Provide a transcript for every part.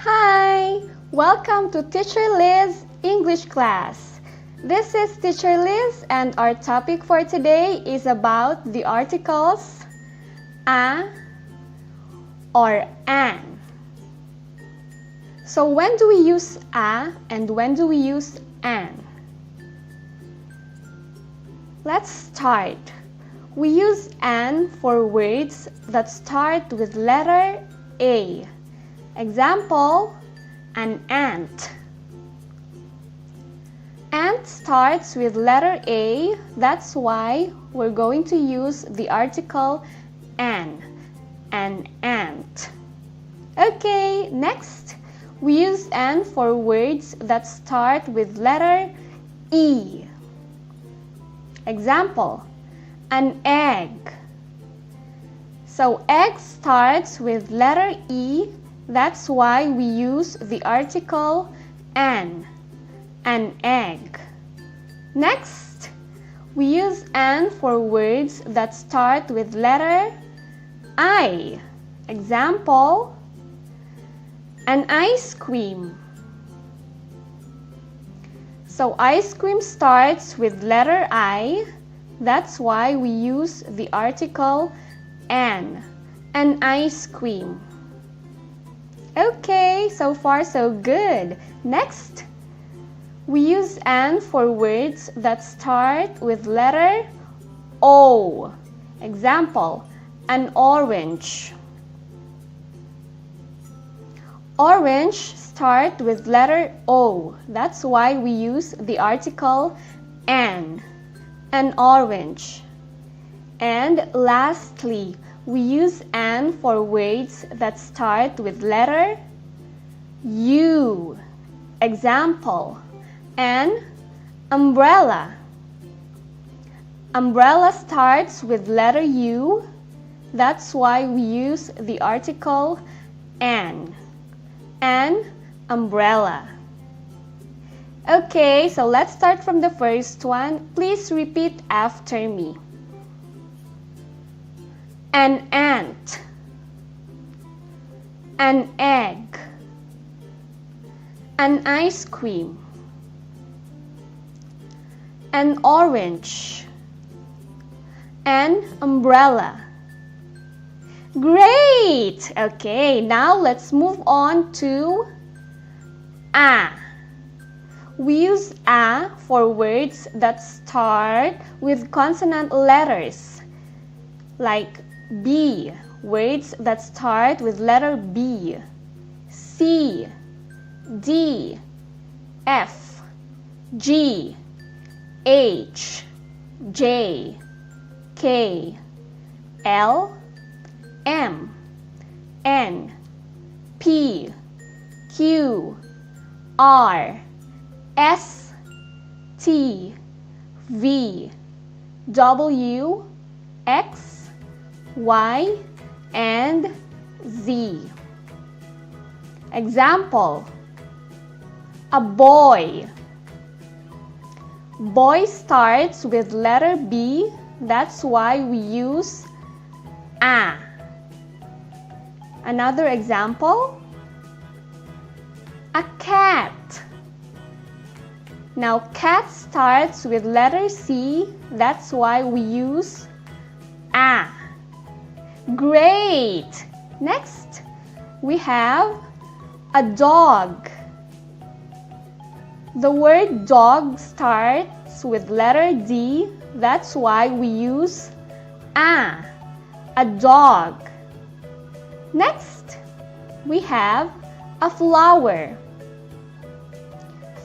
Hi! Welcome to Teacher Liz English class. This is Teacher Liz and our topic for today is about the articles a or an. So when do we use a and when do we use an? Let's start. We use an for words that start with letter A. Example, an ant. Ant starts with letter A, that's why we're going to use the article an ant. Okay, next, we use an for words that start with letter E. Example, an egg. So egg starts with letter E, that's why we use the article an egg. Next, we use an for words that start with letter I. Example, an ice cream. So ice cream starts with letter I, that's why we use the article an ice cream. Okay, so far so good. Next, we use an for words that start with letter O. Example, an orange. Orange start with letter O. That's why we use the article an orange. And lastly, we use an for words that start with letter U. Example, an umbrella. Umbrella starts with letter U. That's why we use the article an umbrella. Okay, so let's start from the first one. Please repeat after me. An ant, an egg, an ice cream, an orange, an umbrella. Great! Okay, now let's move on to a. We use a for words that start with consonant letters, like B, words that start with letter B, C, D, F, G, H, J, K, L, M, N, P, Q, R, S, T, V, W, X, Y, and Z. Example, a boy. Boy starts with letter B, that's why we use a. Another example, a cat. Now cat starts with letter C, that's why we use a. Great! Next, we have a dog. The word dog starts with letter D, that's why we use a dog. Next, we have a flower.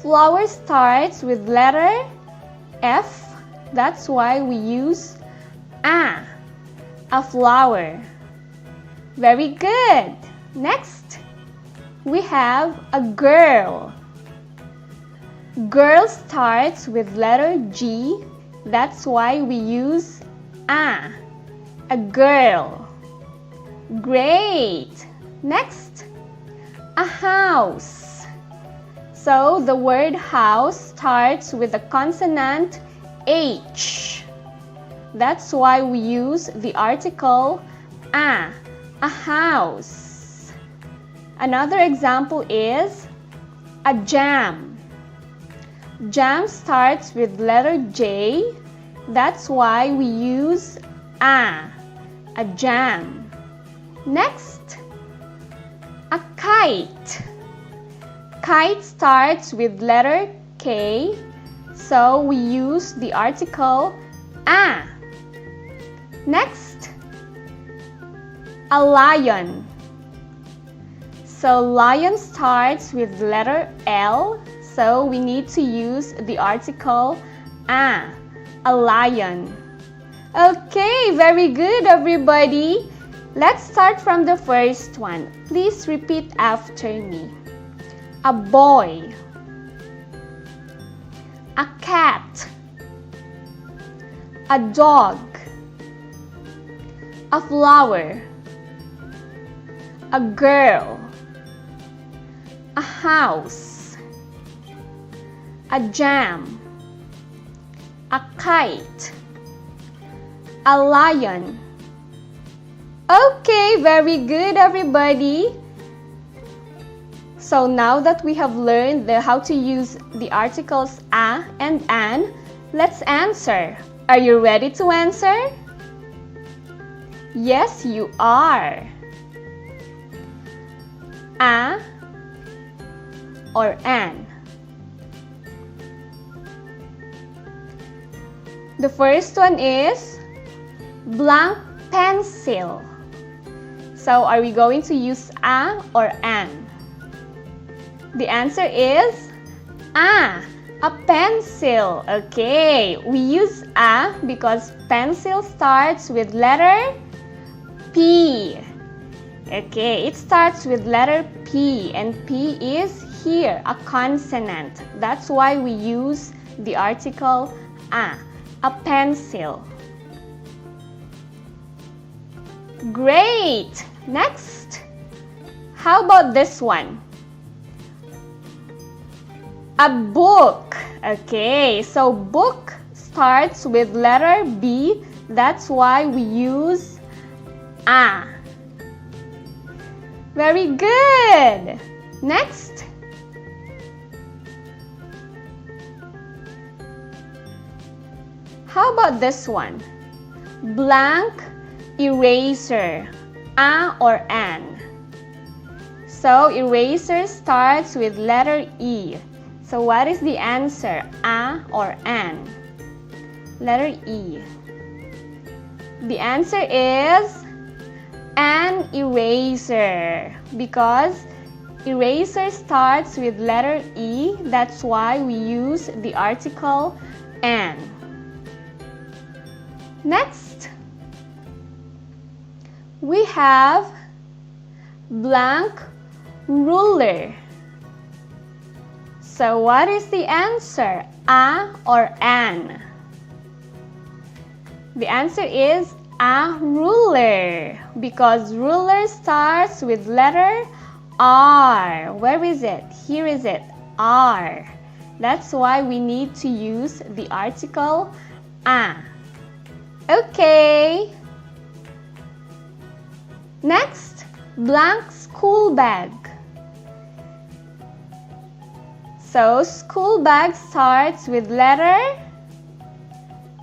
Flower starts with letter F, that's why we use a flower. Very good. Next, we have a girl. Girl starts with letter G, that's why we use a girl. Great. Next, a house. So the word house starts with the consonant H. That's why we use the article a house. Another example is a jam. Jam starts with letter J. That's why we use a jam. Next, a kite. Kite starts with letter K, so we use the article a. Next, a lion. So lion starts with letter L, so we need to use the article a lion. Okay, very good everybody. Let's start from the first one. Please repeat after me. A boy, a cat, a dog, a flower, a girl, a house, a jam, a kite, a lion. Okay, very good everybody. So now that we have learned how to use the articles a and an, let's answer. Are you ready to answer? Yes, you are. A or an? The first one is blank pencil. So are we going to use a or an? The answer is a pencil. Okay, we use a because pencil starts with letter P. Okay, it starts with letter P and P is here, a consonant. That's why we use the article a pencil. Great! Next, how about this one? A book. Okay, so book starts with letter B. That's why we use a. Very good. Next. How about this one? Blank eraser. A or an? So eraser starts with letter E. So what is the answer? A or an? Letter E. The answer is an eraser because eraser starts with letter E. That's why we use the article an. Next, we have blank ruler. So what is the answer? A or an? The answer is a ruler because ruler starts with letter R. Where is it? Here is it. R. That's why we need to use the article a. Okay. Next, blank school bag. So school bag starts with letter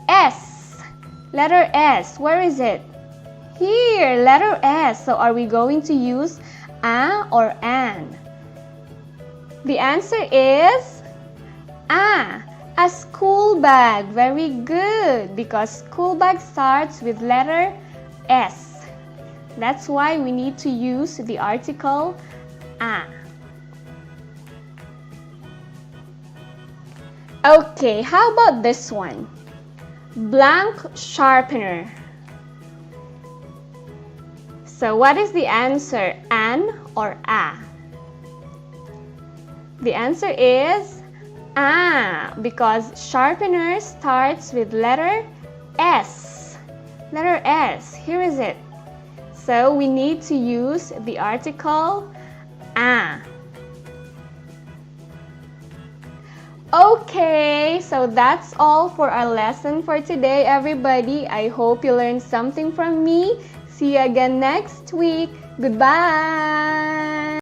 S. Letter S. Where is it? Here, letter S. So are we going to use a or an? The answer is a school bag. Very good because school bag starts with letter S. That's why we need to use the article a. Okay, how about this one? Blank sharpener. So what is the answer? An or a? The answer is a because sharpener starts with letter S. Letter S. Here is it. So we need to use the article a. Okay, so that's all for our lesson for today, everybody. I hope you learned something from me. See you again next week. Goodbye.